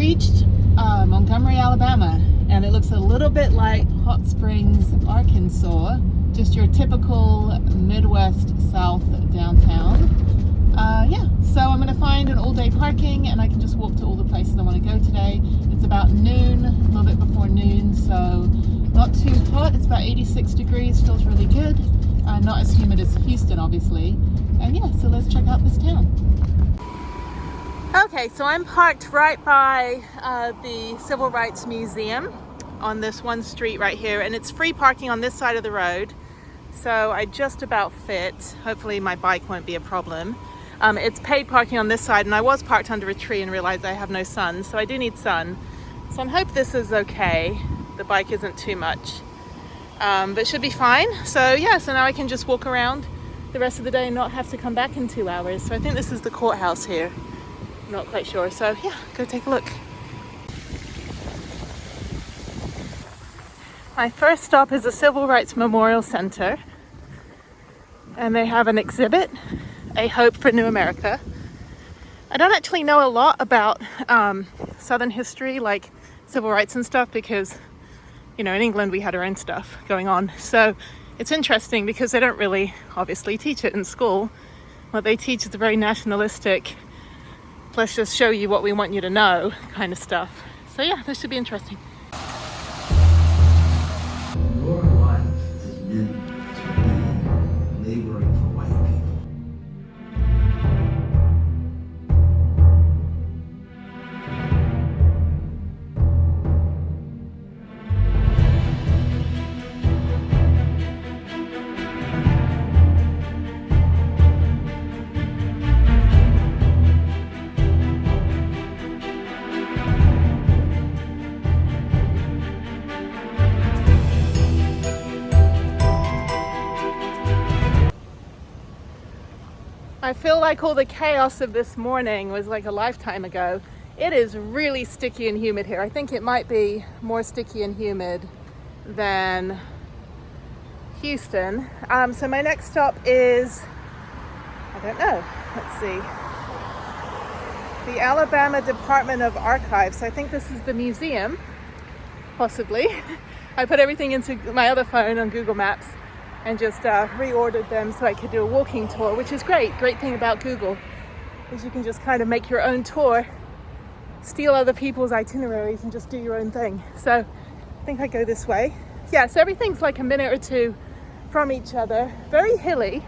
reached Montgomery, Alabama, and it looks a little bit like Hot Springs, Arkansas, just your typical Midwest South downtown. Yeah, so I'm going to find an all-day parking and I can just walk to all the places I want to go today. It's about noon, a little bit before noon, so not too hot. It's about 86 degrees, feels really good. Not as humid as Houston, obviously. And yeah, so let's check out this town. Okay, so I'm parked right by the Civil Rights Museum on this one street right here, and it's free parking on this side of the road, so I just about fit. Hopefully my bike won't be a problem. It's paid parking on this side, and I was parked under a tree and realized I have no sun, so I do need sun. So I hope this is okay. The bike isn't too much, but it should be fine. So yeah, so now I can just walk around the rest of the day and not have to come back in 2 hours. So I think this is the courthouse here. Not quite sure, so yeah, go take a look. My first stop is the Civil Rights Memorial Center, and they have an exhibit, A Hope for New America. I don't actually know a lot about Southern history, like civil rights and stuff, because, you know, in England we had our own stuff going on. So it's interesting because they don't really obviously teach it in school. What they teach is the very nationalistic, let's just show you what we want you to know kind of stuff. So yeah, this should be interesting. Your life is meant to be laboring for white people. I feel like all the chaos of this morning was like a lifetime ago. It is really sticky and humid here. I think it might be more sticky and humid than Houston. So my next stop is, I don't know, let's see, the Alabama Department of Archives. I think this is the museum, possibly. I put everything into my other phone on Google Maps and just reordered them so I could do a walking tour, which is great. Great thing about Google is you can just kind of make your own tour, steal other people's itineraries and just do your own thing. So I think I go this way. Yeah, so everything's like a minute or two from each other. Very hilly,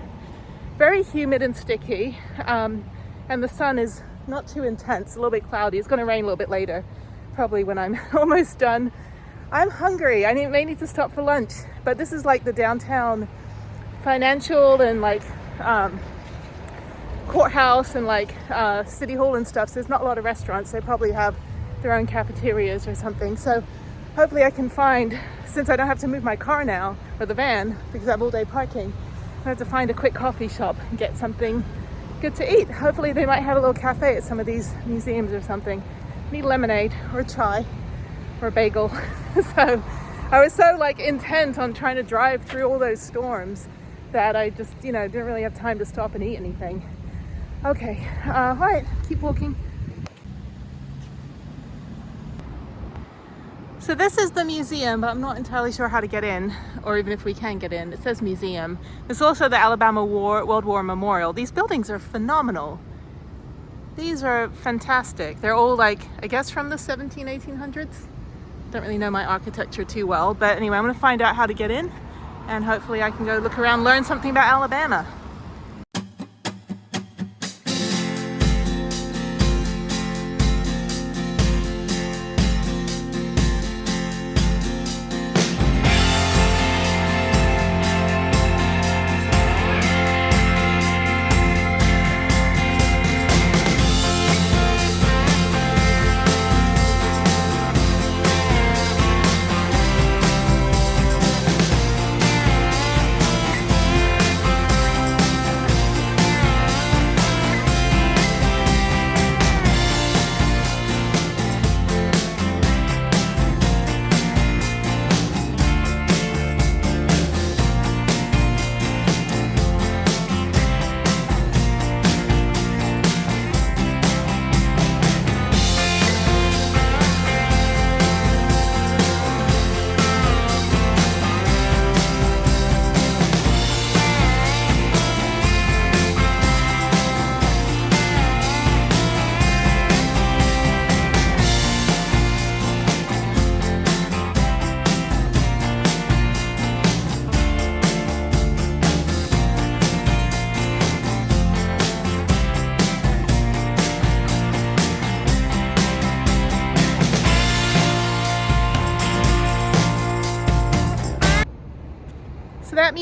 very humid and sticky, and the sun is not too intense, a little bit cloudy. It's gonna rain a little bit later, probably when I'm almost done. I'm hungry. I may need to stop for lunch, but this is like the downtown financial and like courthouse and like city hall and stuff. So there's not a lot of restaurants. They probably have their own cafeterias or something. So hopefully I can find, since I don't have to move my car now or the van because I have all day parking, I have to find a quick coffee shop and get something good to eat. Hopefully they might have a little cafe at some of these museums or something. Need lemonade or chai or a bagel. So I was so like intent on trying to drive through all those storms that I just, you know, didn't really have time to stop and eat anything. Okay, all right, keep walking. So this is the museum, but I'm not entirely sure how to get in, or even if we can get in. It says museum. There's also the Alabama World War Memorial. These buildings are phenomenal. These are fantastic. They're all like, I guess from the 1800s. Don't really know my architecture too well, but anyway, I'm gonna find out how to get in and hopefully I can go look around, learn something about Alabama.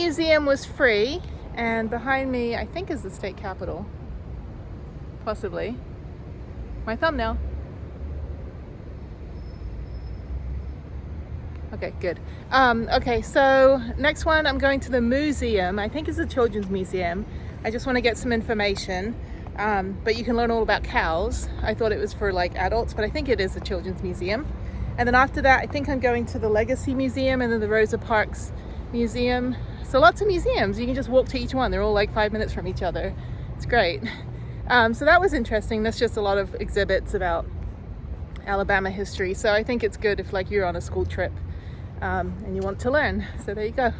museum was free, and behind me, I think, is the state capitol. Possibly. My thumbnail. Okay, good. Okay, so next one, I'm going to the museum. I think it's a children's museum. I just want to get some information. But you can learn all about cows. I thought it was for like adults, but I think it is a children's museum. And then after that, I think I'm going to the Legacy Museum and then the Rosa Parks Museum. So lots of museums. You can just walk to each one. They're all like 5 minutes from each other. It's great. So that was interesting. That's just a lot of exhibits about Alabama history. So I think it's good if like you're on a school trip and you want to learn. So there you go.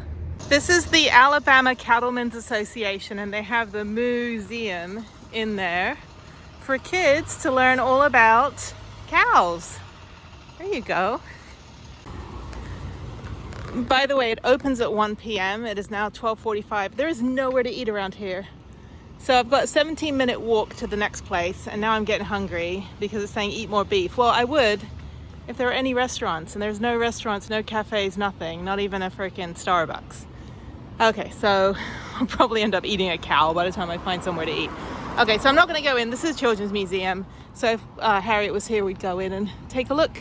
This is the Alabama Cattlemen's Association, and they have the museum in there for kids to learn all about cows. There you go. By the way, it opens at 1 p.m. It is now 12:45. There is nowhere to eat around here. So I've got a 17-minute walk to the next place, and now I'm getting hungry because it's saying eat more beef. Well, I would if there were any restaurants, and there's no restaurants, no cafes, nothing, not even a freaking Starbucks. Okay, so I'll probably end up eating a cow by the time I find somewhere to eat. Okay, so I'm not going to go in. This is a children's museum. So if Harriette was here, we'd go in and take a look.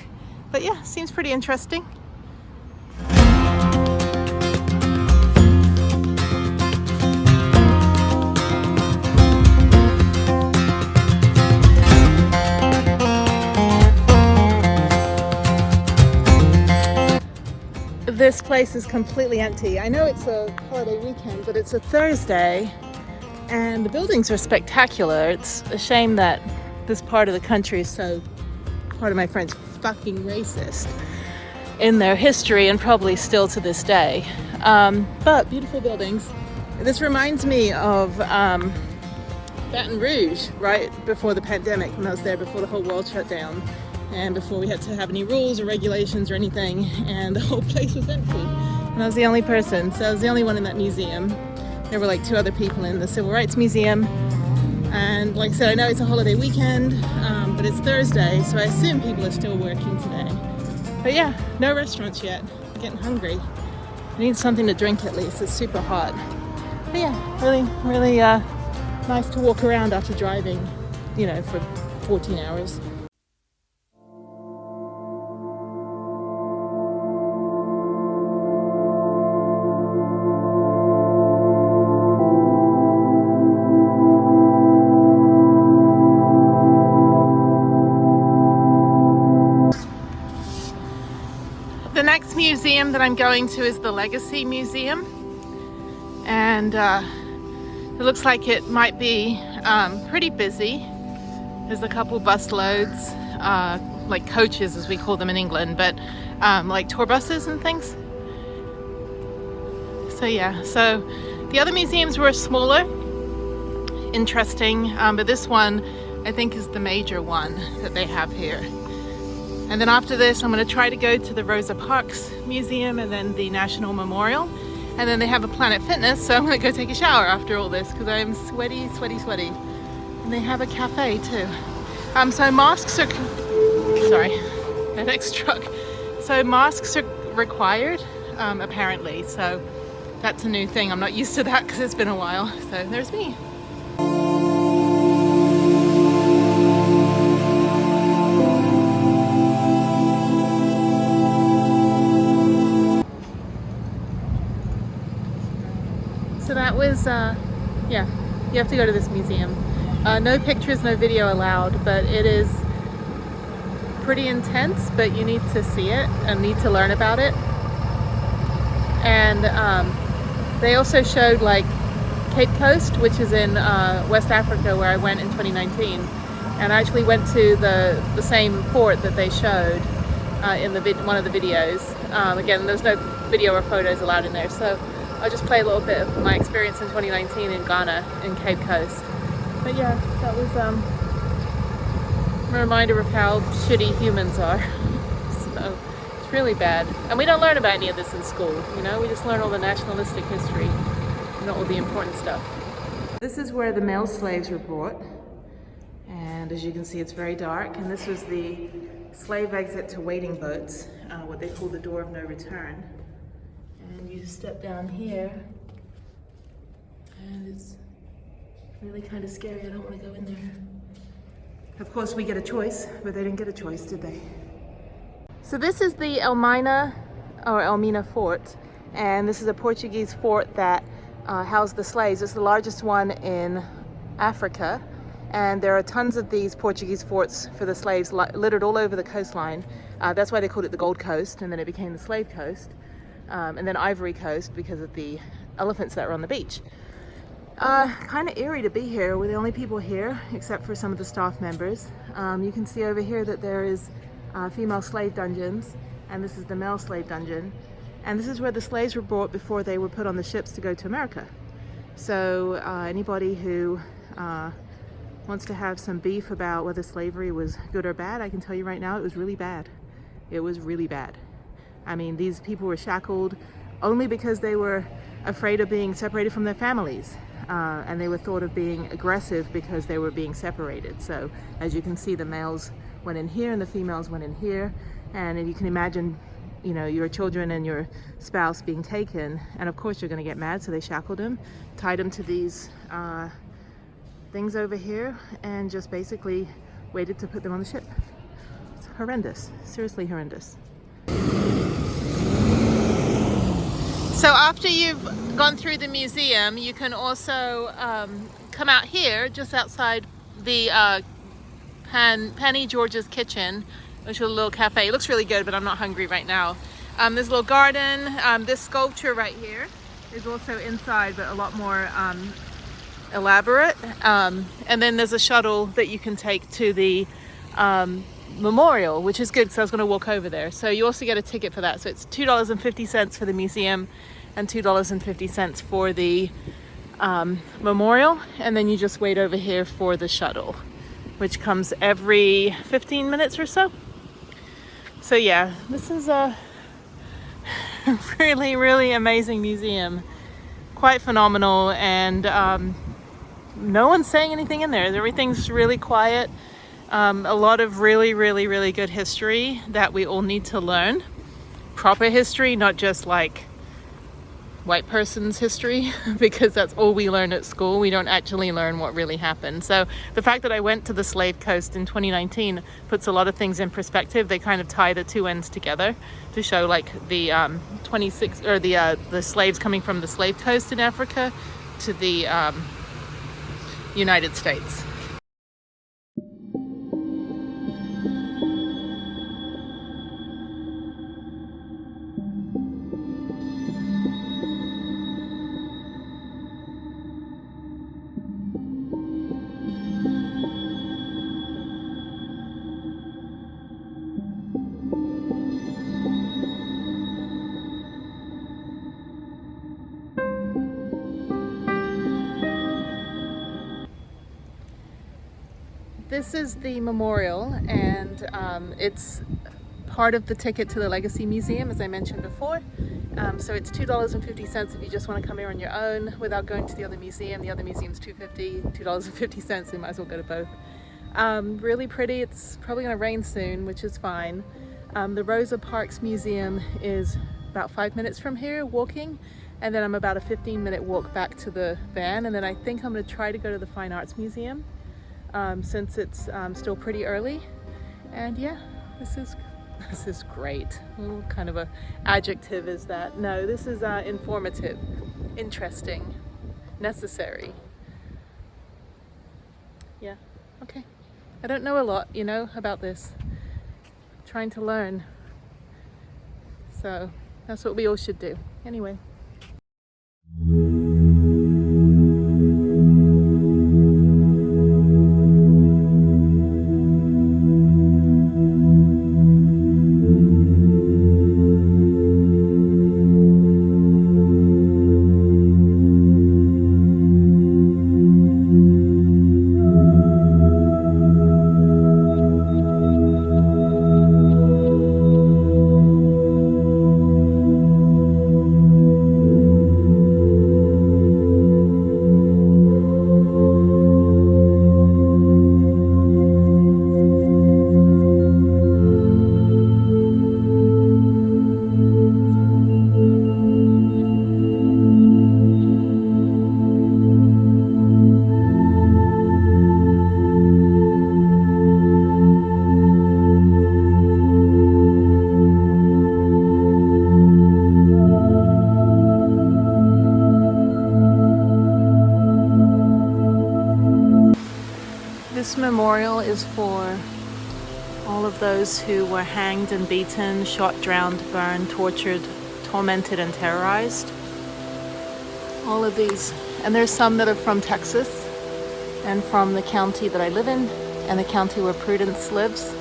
But yeah, seems pretty interesting. This place is completely empty. I know it's a holiday weekend, but it's a Thursday and the buildings are spectacular. It's a shame that this part of the country is so, pardon my French, fucking racist in their history, and probably still to this day. But beautiful buildings. This reminds me of Baton Rouge, right before the pandemic, when I was there before the whole world shut down. And before we had to have any rules or regulations or anything, and the whole place was empty. And I was the only person, so I was the only one in that museum. There were like 2 other people in the Civil Rights Museum. And like I said, I know it's a holiday weekend, but it's Thursday, so I assume people are still working today. But yeah, no restaurants yet. I'm getting hungry. I need something to drink at least, it's super hot. But yeah, really nice to walk around after driving, you know, for 14 hours. The next museum that I'm going to is the Legacy Museum, and it looks like it might be pretty busy. There's a couple bus loads, like coaches as we call them in England, but like tour buses and things. So yeah, so the other museums were smaller, interesting, but this one I think is the major one that they have here. And then after this, I'm going to try to go to the Rosa Parks Museum and then the National Memorial. And then they have a Planet Fitness, so I'm going to go take a shower after all this because I'm sweaty. And they have a cafe too. So masks are... Sorry, the next truck. So masks are required, apparently. So that's a new thing. I'm not used to that because it's been a while. So there's me. So that was, yeah, you have to go to this museum. No pictures, no video allowed, but it is pretty intense, but you need to see it and need to learn about it. And they also showed like Cape Coast, which is in West Africa, where I went in 2019. And I actually went to the same fort that they showed in one of the videos. Again, there's no video or photos allowed in there, so I'll just play a little bit of my experience in 2019 in Ghana, in Cape Coast. But yeah, that was a reminder of how shitty humans are. So it's really bad. And we don't learn about any of this in school, you know? We just learn all the nationalistic history, not all the important stuff. This is where the male slaves were brought. And as you can see, it's very dark. And this was the slave exit to waiting boats, what they call the door of no return. And you step down here, And it's really kind of scary. I don't want to go in there. Of course, we get a choice, but they didn't get a choice, did they? So this is the Elmina Fort, and this is a Portuguese fort that housed the slaves. It's the largest one in Africa, and there are tons of these Portuguese forts for the slaves littered all over the coastline. That's why they called it the Gold Coast, and then it became the Slave Coast, and then Ivory Coast because of the elephants that were on the beach. Kind of eerie to be here. We're the only people here, except for some of the staff members. You can see over here that there is female slave dungeons, and this is the male slave dungeon. And this is where the slaves were brought before they were put on the ships to go to America. So anybody who wants to have some beef about whether slavery was good or bad, I can tell you right now, it was really bad. It was really bad. I mean, these people were shackled only because they were afraid of being separated from their families. And they were thought of being aggressive because they were being separated. So as you can see, the males went in here and the females went in here. And you can imagine, you know, your children and your spouse being taken. And of course you're going to get mad. So they shackled them, tied them to these things over here, and just basically waited to put them on the ship. It's horrendous, seriously horrendous. So after you've gone through the museum, you can also come out here just outside the Penny George's Kitchen, which is a little cafe. It looks really good, but I'm not hungry right now. There's a little garden. This sculpture right here is also inside, but a lot more elaborate. And then there's a shuttle that you can take to the memorial, which is good because I was going to walk over there. So you also get a ticket for that. So it's $2.50 for the museum and $2.50 for the memorial. And then you just wait over here for the shuttle, which comes every 15 minutes or so. So yeah, this is a really, really amazing museum. Quite phenomenal. And no one's saying anything in there. Everything's really quiet. A lot of really, really, really good history that we all need to learn. Proper history, not just like white person's history, because that's all we learn at school. We don't actually learn what really happened. So the fact that I went to the Slave Coast in 2019 puts a lot of things in perspective. They kind of tie the two ends together to show like the the slaves coming from the Slave Coast in Africa to the United States. This is the memorial, and it's part of the ticket to the Legacy Museum, as I mentioned before. So it's $2.50 if you just want to come here on your own without going to the other museum. The other museum's $2.50, $2.50, so you might as well go to both. Really pretty. It's probably going to rain soon, which is fine. The Rosa Parks Museum is about 5 minutes from here walking, and then I'm about a 15-minute walk back to the van, and then I think I'm going to try to go to the Fine Arts Museum. Since it's still pretty early. And yeah, this is great. What kind of a adjective is that? No, this is informative, interesting, necessary. Yeah, okay. I don't know a lot, you know, about this. I'm trying to learn. So that's what we all should do. Anyway. This memorial is for all of those who were hanged and beaten, shot, drowned, burned, tortured, tormented, and terrorized. All of these. And there's some that are from Texas and from the county that I live in and the county where Prudence lives.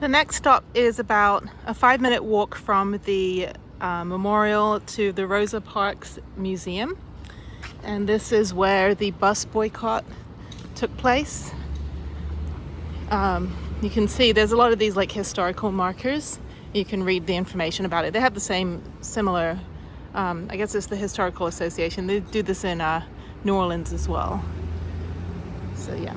The next stop is about a 5-minute walk from the memorial to the Rosa Parks Museum. And this is where the bus boycott took place. You can see there's a lot of these like historical markers. You can read the information about it. They have the similar, I guess it's the Historical Association. They do this in New Orleans as well. So yeah.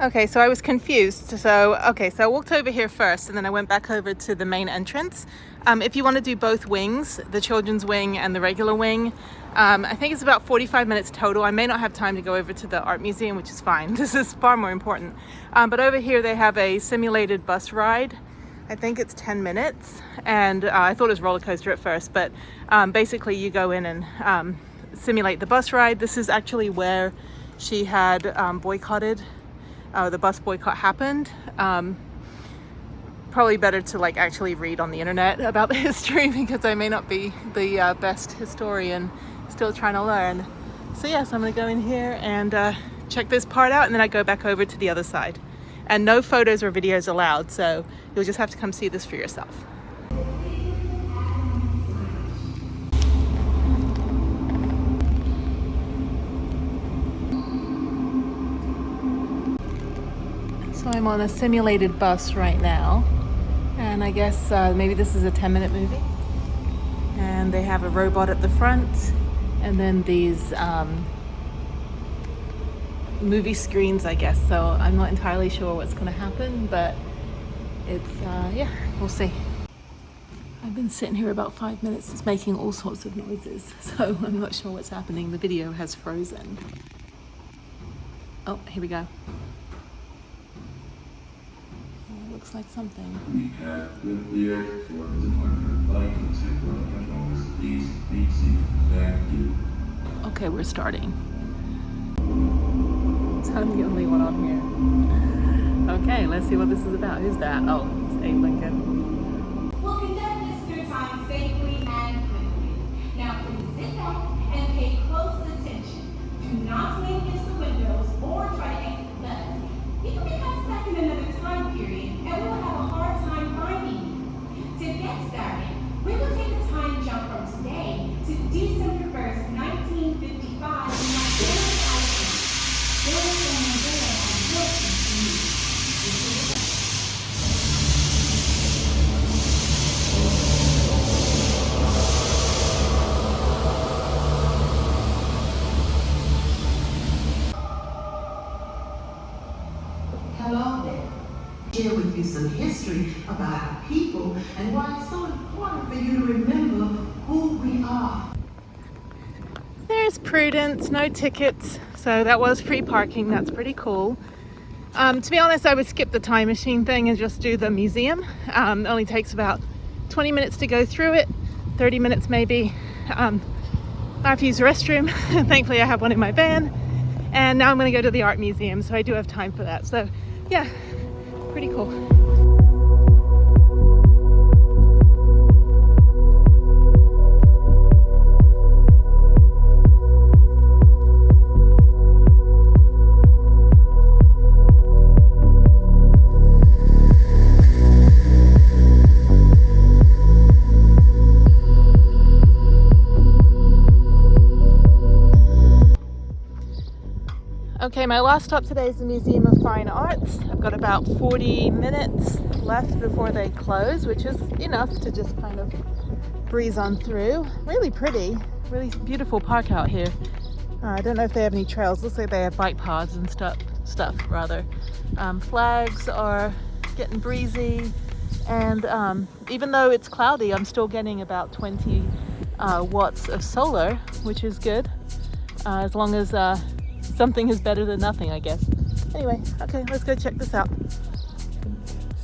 Okay, so I was confused. So I walked over here first and then I went back over to the main entrance. If you want to do both wings, the children's wing and the regular wing, I think it's about 45 minutes total. I may not have time to go over to the art museum, which is fine. This is far more important. But over here they have a simulated bus ride. I think it's 10 minutes. And I thought it was roller coaster at first, but basically you go in and simulate the bus ride. This is actually where she had boycotted. The bus boycott happened. Probably better to like actually read on the internet about the history because I may not be the best historian, still trying to learn. So yes, I'm gonna go in here and check this part out and then I go back over to the other side. And no photos or videos allowed, so you'll just have to come see this for yourself. So I'm on a simulated bus right now, and I guess maybe this is a 10-minute movie. And they have a robot at the front, and then these movie screens, I guess. So I'm not entirely sure what's going to happen, but it's, yeah, we'll see. I've been sitting here about 5 minutes. It's making all sorts of noises, so I'm not sure what's happening. The video has frozen. Oh, here we go. Looks like something. We have been cleared for the departure. Flight to please be seated. Thank you. Okay, we're starting. So I'm the only one on here. Okay, let's see what this is about. Who's that? Oh, it's Abe Lincoln. We'll conduct this through time safely and quickly. Now please sit back and pay close attention. Do not lean against the windows or try to exit the bus. You can become stuck in another time period and we will have a hard time finding you. To get started, we will take a time jump from today to December 1st, 1955 in Montgomery, Alabama. There was someone there and looking for you. Hello there. Share with you some history about our people and why it's so important for you to remember who we are. There's Prudence, no tickets. So that was free parking, that's pretty cool. To be honest, I would skip the time machine thing and just do the museum. It only takes about 20 minutes to go through it, 30 minutes maybe. I have to use the restroom. Thankfully I have one in my van. And now I'm gonna go to the art museum, so I do have time for that. So yeah, pretty cool. Okay, my last stop today is the Museum of Fine Arts. I've got about 40 minutes left before they close, which is enough to just kind of breeze on through. Really pretty, really beautiful park out here. I don't know if they have any trails. Looks like they have bike paths and stuff rather. Flags are getting breezy, and even though it's cloudy, I'm still getting about 20 watts of solar, which is good, as long as something is better than nothing, I guess. Anyway, okay, let's go check this out.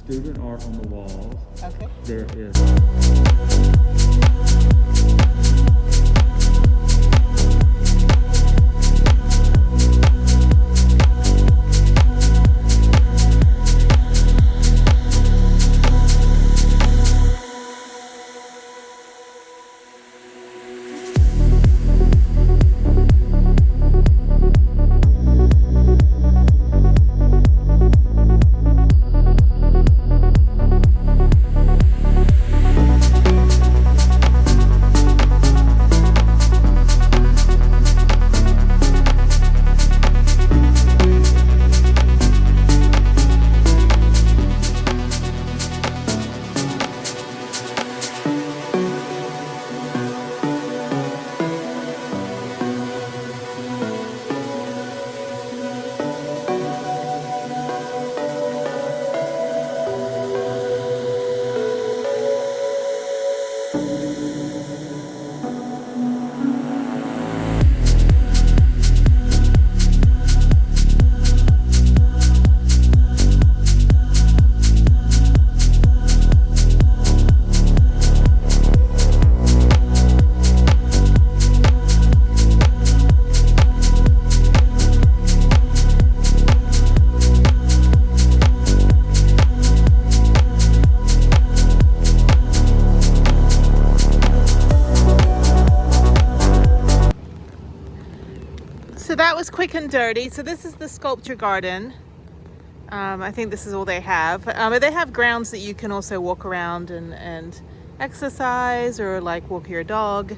Student art on the walls. Okay. There is. So that was quick and dirty. So this is the sculpture garden. I think this is all they have. But they have grounds that you can also walk around and exercise, or like walk your dog.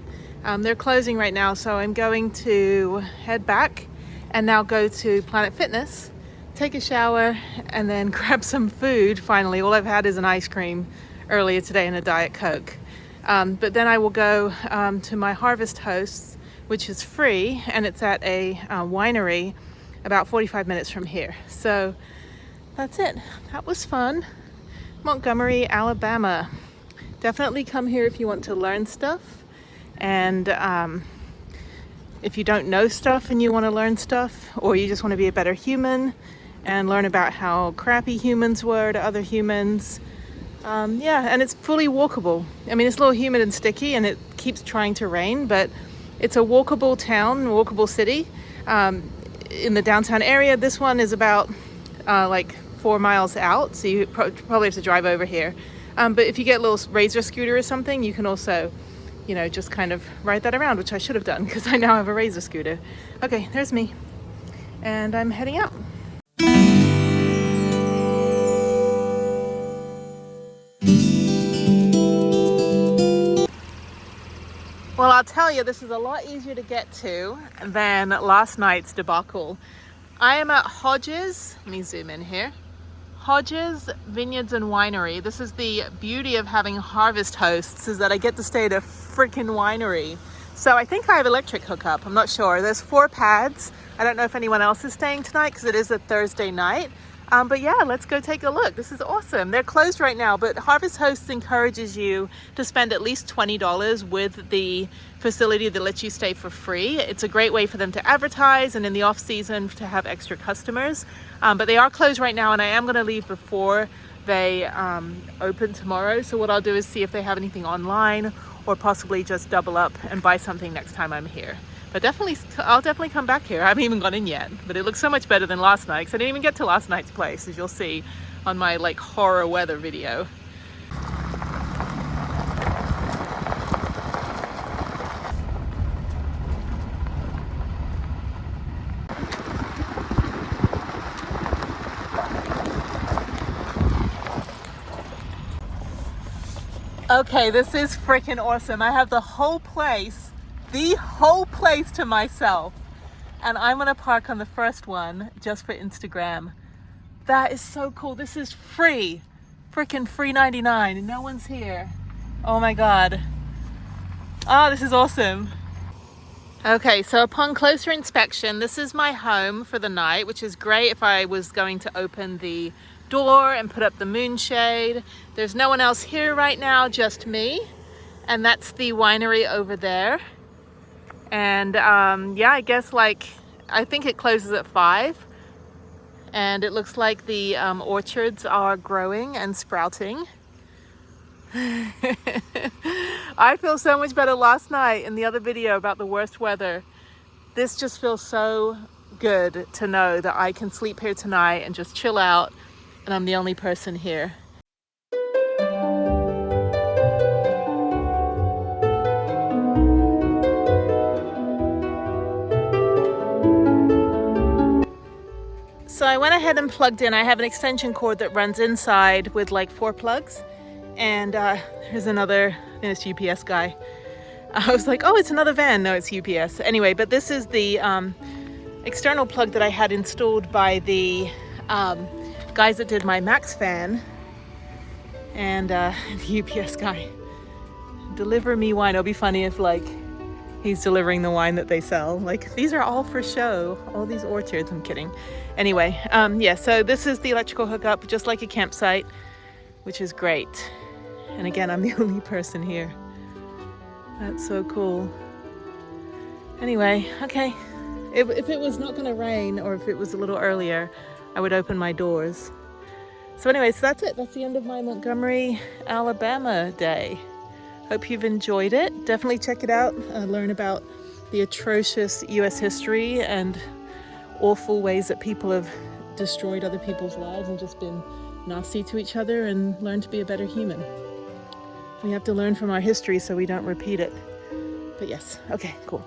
They're closing right now, so I'm going to head back and now go to Planet Fitness, take a shower, and then grab some food. Finally, all I've had is an ice cream earlier today and a Diet Coke. But then I will go to my Harvest Hosts, which is free, and it's at a winery about 45 minutes from here. So that's it. That was fun. Montgomery, Alabama. Definitely come here if you want to learn stuff, and if you don't know stuff and you want to learn stuff, or you just want to be a better human and learn about how crappy humans were to other humans. Yeah, and it's fully walkable. I mean, it's a little humid and sticky and it keeps trying to rain, but it's a walkable town, walkable city in the downtown area. This one is about like 4 miles out, so you probably have to drive over here. But if you get a little razor scooter or something, you can also, you know, just kind of ride that around, which I should have done because I now have a razor scooter. Okay, there's me. And I'm heading out. Well, I'll tell you, this is a lot easier to get to than last night's debacle. I am at Hodges, let me zoom in here. Hodges Vineyards and Winery. This is the beauty of having Harvest Hosts, is that I get to stay at a freaking winery. So I think I have electric hookup, I'm not sure. There's 4 pads. I don't know if anyone else is staying tonight because it is a Thursday night. But yeah, let's go take a look. This is awesome. They're closed right now, but Harvest Hosts encourages you to spend at least $20 with the facility that lets you stay for free. It's a great way for them to advertise and in the off season to have extra customers. But they are closed right now, and I am going to leave before they open tomorrow. So what I'll do is see if they have anything online, or possibly just double up and buy something next time I'm here. But I'll definitely come back here. I haven't even gone in yet, but it looks so much better than last night, because I didn't even get to last night's place, as you'll see on my like horror weather video. Okay, this is freaking awesome. I have the whole place to myself. And I'm gonna park on the first one just for Instagram. That is so cool. This is free. Freaking free 99 and no one's here. Oh my God. Oh, this is awesome. Okay, so upon closer inspection, this is my home for the night, which is great if I was going to open the door and put up the moonshade. There's no one else here right now, just me. And that's the winery over there. And yeah, I guess I think it closes at 5. And it looks like the orchards are growing and sprouting. I feel so much better last night in the other video about the worst weather. This just feels so good to know that I can sleep here tonight and just chill out, and I'm the only person here. So I went ahead and plugged in. I have an extension cord that runs inside with like 4 plugs. And here's another, I think it's UPS guy. I was like, oh, it's another van. No, it's UPS. Anyway, but this is the external plug that I had installed by the guys that did my Max fan. And the UPS guy. Deliver me wine. It'll be funny if like he's delivering the wine that they sell. Like, these are all for show. All these orchards. I'm kidding. Anyway, yeah, so this is the electrical hookup, just like a campsite, which is great. And again, I'm the only person here. That's so cool. Anyway, okay. If it was not going to rain, or if it was a little earlier, I would open my doors. So anyway, so that's it. That's the end of my Montgomery, Alabama day. Hope you've enjoyed it. Definitely check it out. Learn about the atrocious U.S. history and awful ways that people have destroyed other people's lives and just been nasty to each other, and learn to be a better human. We have to learn from our history so we don't repeat it. But yes, okay, cool.